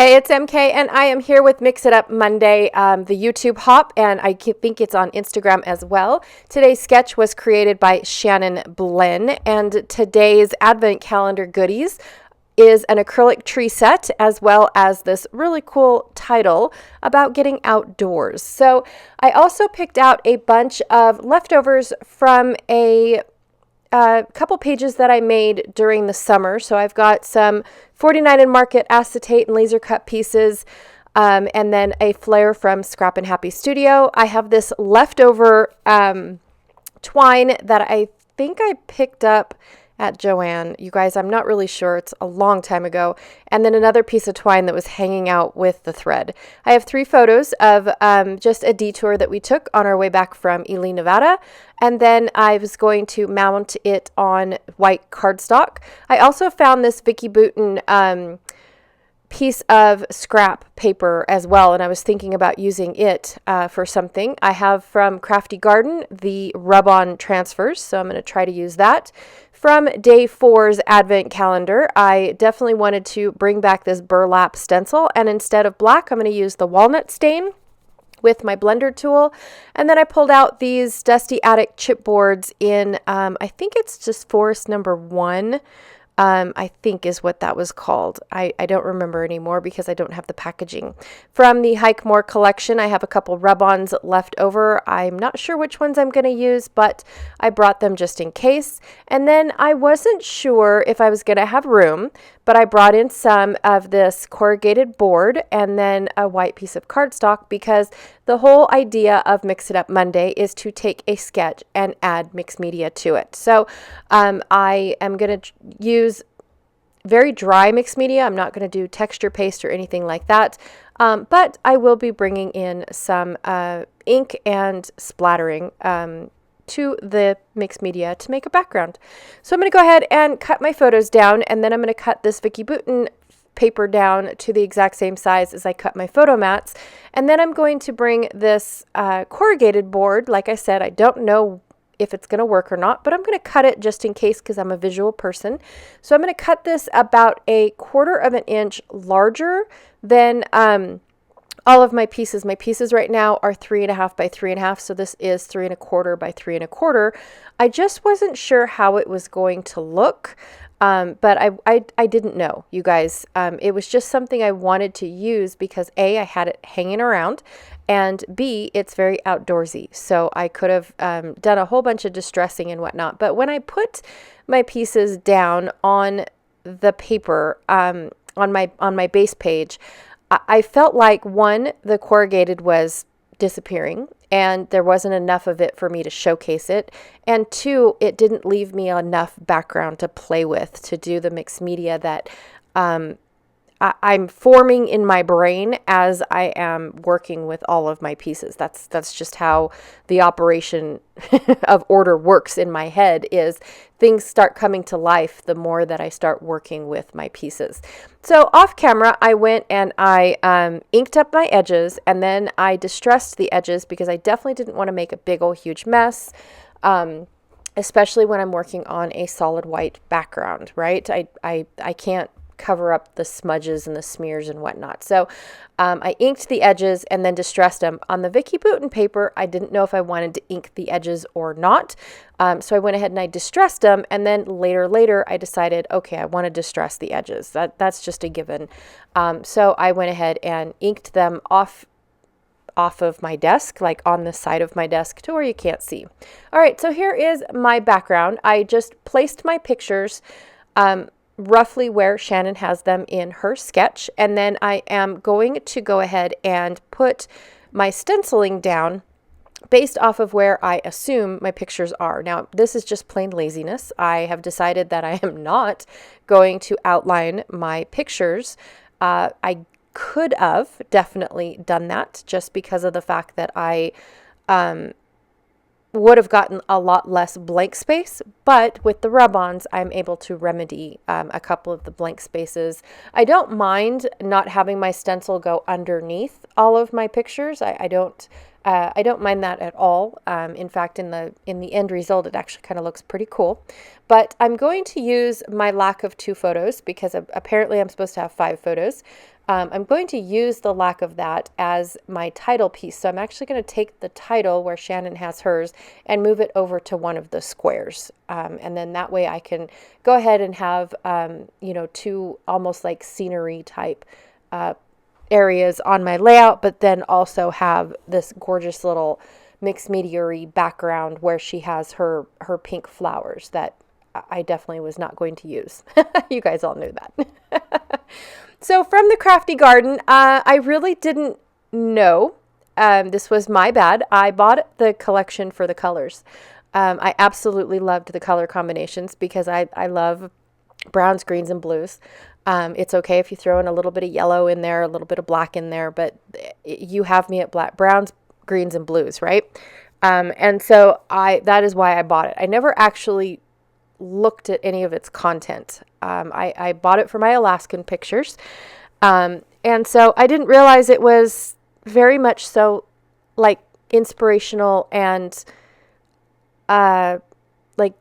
Hey, it's MK, and I am here with Mix It Up Monday, the YouTube hop, and I think it's on Instagram as well. Today's sketch was created by Shannon Blinn, and today's advent calendar goodies is an acrylic tree set, as well as this really cool title about getting outdoors. So I also picked out a bunch of leftovers from a couple pages that I made during the summer. So I've got some 49 and Market acetate and laser cut pieces, and then a flare from Scrap and Happy Studio. I have this leftover twine that I think I picked up at Joann. You guys, I'm not really sure. It's a long time ago. And then another piece of twine that was hanging out with the thread. I have 3 photos of just a detour that we took on our way back from Ely, Nevada. And then I was going to mount it on white cardstock. I also found this Vicki Boutin piece of scrap paper as well, and I was thinking about using it for something. I have from Crafty Garden the rub-on transfers, so I'm going to try to use that. From Day 4's Advent Calendar, I definitely wanted to bring back this burlap stencil, and instead of black, I'm going to use the walnut stain with my blender tool. And then I pulled out these Dusty Attic chipboards in, I think it's just Forest number 1. I think is what that was called. I don't remember anymore because I don't have the packaging. From the Hike More collection, I have a couple rub-ons left over. I'm not sure which ones I'm going to use, but I brought them just in case. And then I wasn't sure if I was going to have room, but I brought in some of this corrugated board and then a white piece of cardstock, because the whole idea of Mix It Up Monday is to take a sketch and add mixed media to it. So I am going to use very dry mixed media. I'm not going to do texture paste or anything like that. But I will be bringing in some ink and splattering to the mixed media to make a background. So I'm going to go ahead and cut my photos down, and then I'm going to cut this Vicki Boutin paper down to the exact same size as I cut my photo mats. And then I'm going to bring this corrugated board. Like I said, I don't know if it's going to work or not, but I'm going to cut it just in case because I'm a visual person. So I'm going to cut this about 1/4 of an inch larger than all of my pieces. My pieces right now are 3.5 by 3.5, so this is 3.25 by 3.25. I just wasn't sure how it was going to look, but I didn't know, you guys. It was just something I wanted to use because A, I had it hanging around, and B, it's very outdoorsy. So I could have done a whole bunch of distressing and whatnot. But when I put my pieces down on the paper, on my base page, I felt like, one, the corrugated was disappearing and there wasn't enough of it for me to showcase it, and 2, it didn't leave me enough background to play with to do the mixed media that I'm forming in my brain as I am working with all of my pieces. That's just how the operation of order works in my head, is things start coming to life the more that I start working with my pieces. So off camera, I went and I inked up my edges, and then I distressed the edges because I definitely didn't want to make a big old huge mess. Especially when I'm working on a solid white background, right? I can't cover up the smudges and the smears and whatnot. So I inked the edges and then distressed them. On the Vicki Boutin paper, I didn't know if I wanted to ink the edges or not. So I went ahead and I distressed them, and then later I decided, okay, I want to distress the edges. That's just a given. So I went ahead and inked them off of my desk, like on the side of my desk to where you can't see. All right, so here is my background. I just placed my pictures roughly where Shannon has them in her sketch, and then I am going to go ahead and put my stenciling down based off of where I assume my pictures are. Now, this is just plain laziness. I have decided that I am not going to outline my pictures. I could have definitely done that just because of the fact that I would have gotten a lot less blank space, but with the rub-ons, I'm able to remedy a couple of the blank spaces. I don't mind not having my stencil go underneath all of my pictures. I don't mind that at all. In fact, in the end result, it actually kind of looks pretty cool. But I'm going to use my lack of 2 photos because apparently I'm supposed to have 5 photos. I'm going to use the lack of that as my title piece. So I'm actually going to take the title where Shannon has hers and move it over to one of the squares. And then that way I can go ahead and have, two almost like scenery type areas on my layout, but then also have this gorgeous little mixed media-y background where she has her pink flowers that I definitely was not going to use. You guys all knew that. So from the Crafty Garden, I really didn't know. This was my bad. I bought the collection for the colors. I absolutely loved the color combinations because I love browns, greens, and blues. It's okay if you throw in a little bit of yellow in there, a little bit of black in there, but you have me at browns, greens, and blues, right? And so that is why I bought it. I never actually looked at any of its content. I bought it for my Alaskan pictures. And so I didn't realize it was very much so like inspirational and like,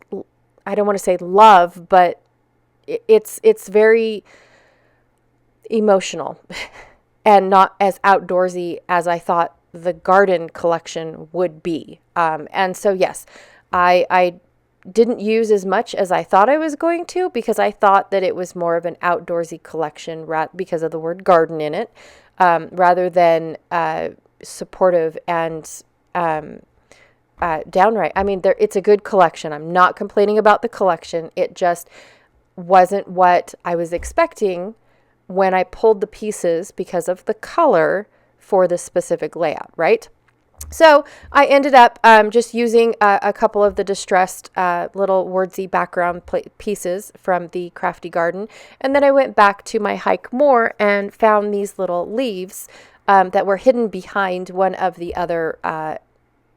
I don't want to say love, but it's very emotional and not as outdoorsy as I thought the garden collection would be. And so, yes, I didn't use as much as I thought I was going to because I thought that it was more of an outdoorsy collection because of the word garden in it, rather than supportive and downright. I mean, it's a good collection. I'm not complaining about the collection. It just wasn't what I was expecting when I pulled the pieces because of the color for the specific layout, right? So I ended up just using a couple of the distressed little wordsy background pieces from the Crafty Garden. And then I went back to my hike more and found these little leaves that were hidden behind one of the other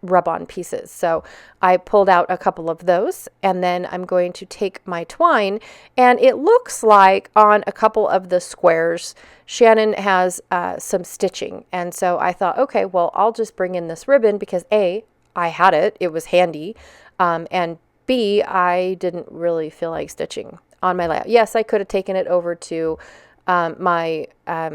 rub-on pieces. So I pulled out a couple of those, and then I'm going to take my twine, and it looks like on a couple of the squares Shannon has some stitching, and so I thought, okay, well, I'll just bring in this ribbon because A, I had it was handy, and B, I didn't really feel like stitching on my layout. Yes, I could have taken it over to I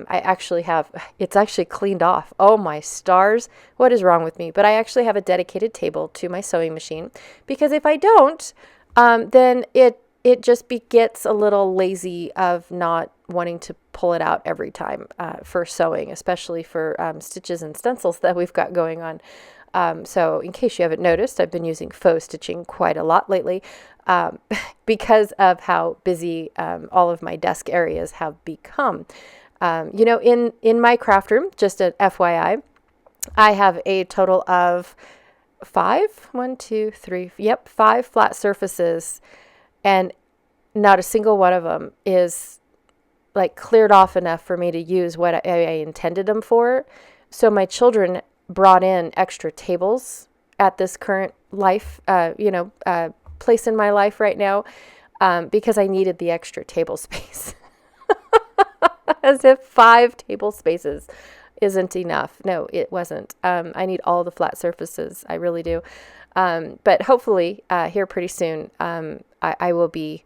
actually have, it's actually cleaned off. Oh my stars, what is wrong with me? But I actually have a dedicated table to my sewing machine because if I don't, then it just gets a little lazy of not wanting to pull it out every time for sewing, especially for stitches and stencils that we've got going on. So in case you haven't noticed, I've been using faux stitching quite a lot lately because of how busy all of my desk areas have become. In my craft room, just an FYI, I have a total of 5 flat surfaces, and not a single one of them is like cleared off enough for me to use what I intended them for. So my children brought in extra tables at this current life, place in my life right now, because I needed the extra table space. As if 5 table spaces isn't enough. No, it wasn't. I need all the flat surfaces. I really do. But hopefully, here pretty soon, I will be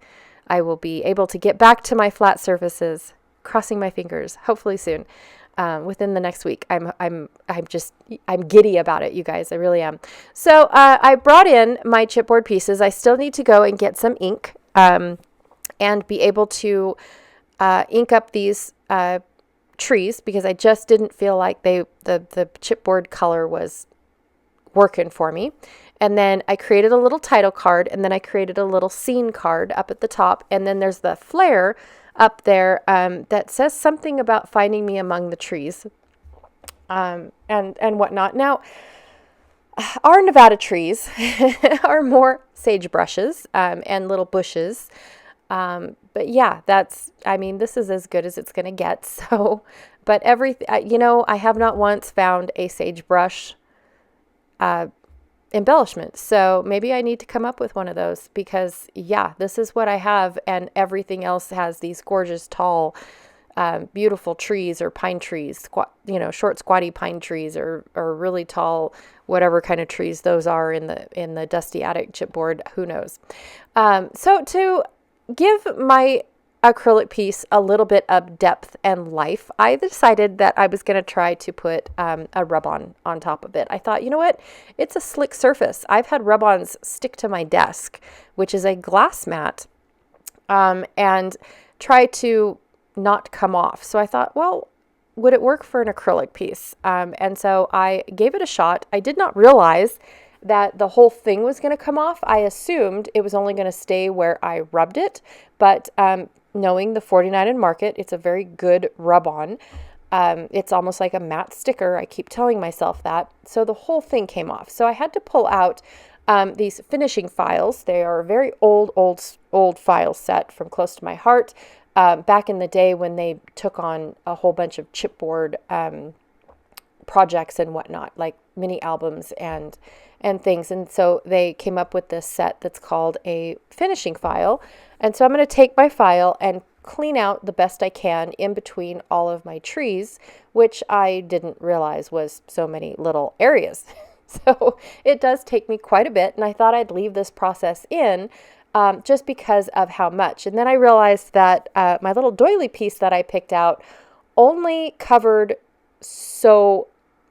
able to get back to my flat surfaces. Crossing my fingers. Hopefully soon. Within the next week. I'm giddy about it, you guys. I really am. So I brought in my chipboard pieces. I still need to go and get some ink and be able to ink up these trees because I just didn't feel like the chipboard color was working for me. And then I created a little title card, and then I created a little scene card up at the top, and then there's the flare up there that says something about finding me among the trees and whatnot. Now, our Nevada trees are more sagebrushes and little bushes. But yeah, this is as good as it's going to get. So, but I have not once found a sagebrush embellishment. So maybe I need to come up with one of those because this is what I have. And everything else has these gorgeous, tall, beautiful trees or pine trees, short squatty pine trees or really tall, whatever kind of trees those are in the dusty attic chipboard, who knows? So to give my acrylic piece a little bit of depth and life, I decided that I was going to try to put a rub-on on top of it. I thought, you know what? It's a slick surface. I've had rub-ons stick to my desk, which is a glass mat, and try to not come off. So I thought, well, would it work for an acrylic piece? And so I gave it a shot. I did not realize that the whole thing was going to come off. I assumed it was only going to stay where I rubbed it, but knowing the 49 and Market, it's a very good rub-on. It's almost like a matte sticker. I keep telling myself that. So the whole thing came off. So I had to pull out these finishing files. They are a very old file set from close to my heart. Back in the day when they took on a whole bunch of chipboard projects and whatnot, like mini albums and things. And so they came up with this set that's called a finishing file. And so I'm going to take my file and clean out the best I can in between all of my trees, which I didn't realize was so many little areas. So it does take me quite a bit. And I thought I'd leave this process in just because of how much. And then I realized that my little doily piece that I picked out only covered so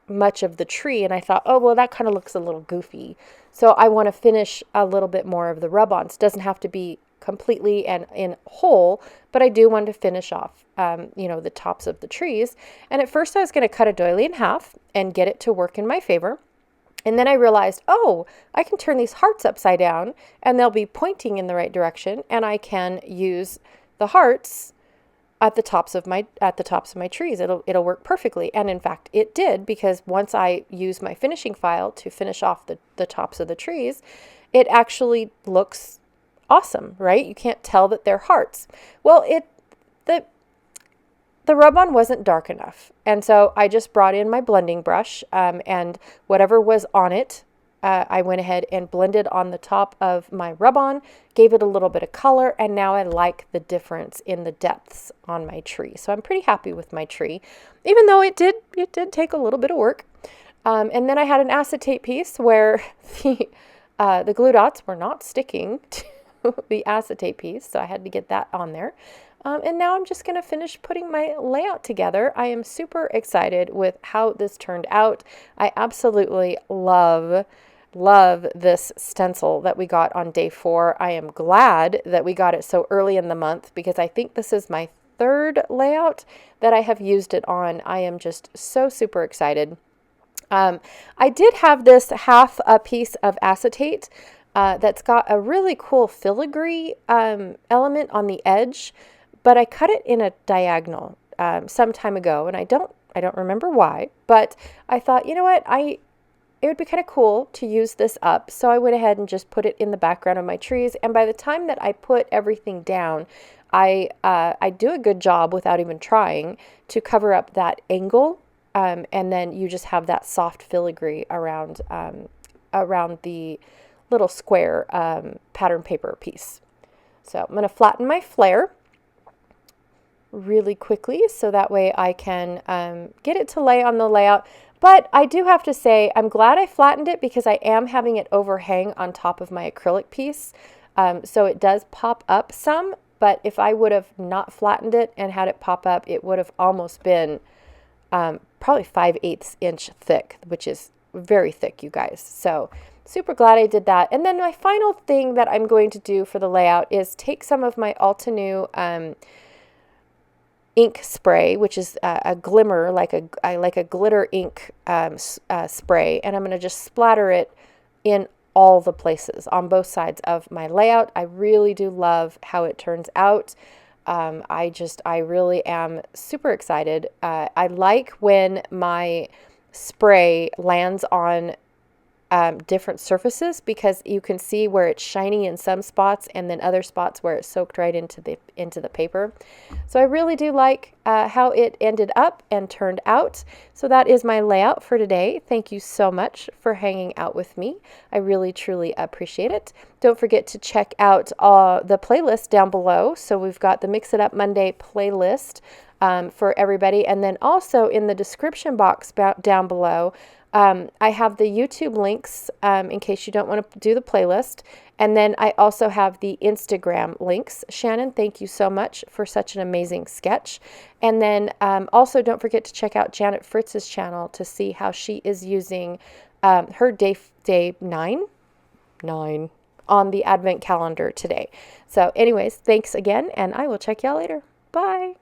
much of the tree, and I thought, oh, well, that kind of looks a little goofy. So I want to finish a little bit more of the rub-ons. Doesn't have to be completely and in whole, but I do want to finish off, the tops of the trees. And at first I was going to cut a doily in half and get it to work in my favor. And then I realized, oh, I can turn these hearts upside down and they'll be pointing in the right direction, and I can use the hearts at the tops of my trees. It'll work perfectly. And in fact, it did, because once I used my finishing file to finish off the tops of the trees, it actually looks awesome, right? You can't tell that they're hearts. Well, the rub-on wasn't dark enough. And so I just brought in my blending brush, and whatever was on it, I went ahead and blended on the top of my rub-on, gave it a little bit of color, and now I like the difference in the depths on my tree. So I'm pretty happy with my tree, even though it did take a little bit of work. And then I had an acetate piece where the glue dots were not sticking to the acetate piece, so I had to get that on there. And now I'm just going to finish putting my layout together. I am super excited with how this turned out. I absolutely love this stencil that we got on day 4. I am glad that we got it so early in the month, because I think this is my 3rd layout that I have used it on. I am just so super excited. I did have this half a piece of acetate that's got a really cool filigree element on the edge, but I cut it in a diagonal some time ago, and I don't remember why, but I thought, you know what, it would be kind of cool to use this up. So I went ahead and just put it in the background of my trees. And by the time that I put everything down, I do a good job without even trying to cover up that angle. And then you just have that soft filigree around the little square pattern paper piece. So I'm going to flatten my flare really quickly so that way I can get it to lay on the layout. But I do have to say, I'm glad I flattened it, because I am having it overhang on top of my acrylic piece. So it does pop up some, but if I would have not flattened it and had it pop up, it would have almost been probably 5/8 inch thick, which is very thick, you guys. So super glad I did that. And then my final thing that I'm going to do for the layout is take some of my Altenew ink spray, which is a glimmer, like a glitter ink spray, and I'm going to just splatter it in all the places on both sides of my layout. I really do love how it turns out. I really am super excited. I like when my spray lands on different surfaces, because you can see where it's shiny in some spots and then other spots where it's soaked right into the paper. So I really do like how it ended up and turned out. So that is my layout for today. Thank you so much for hanging out with me. I really truly appreciate it. Don't forget to check out the playlist down below. So we've got the Mix It Up Monday playlist for everybody, and then also in the description box down below, I have the YouTube links in case you don't want to do the playlist. And then I also have the Instagram links. Shannon, thank you so much for such an amazing sketch. And then also don't forget to check out Janet Fritz's channel to see how she is using her day 9 on the Advent calendar today. So anyways, thanks again, and I will check y'all later. Bye.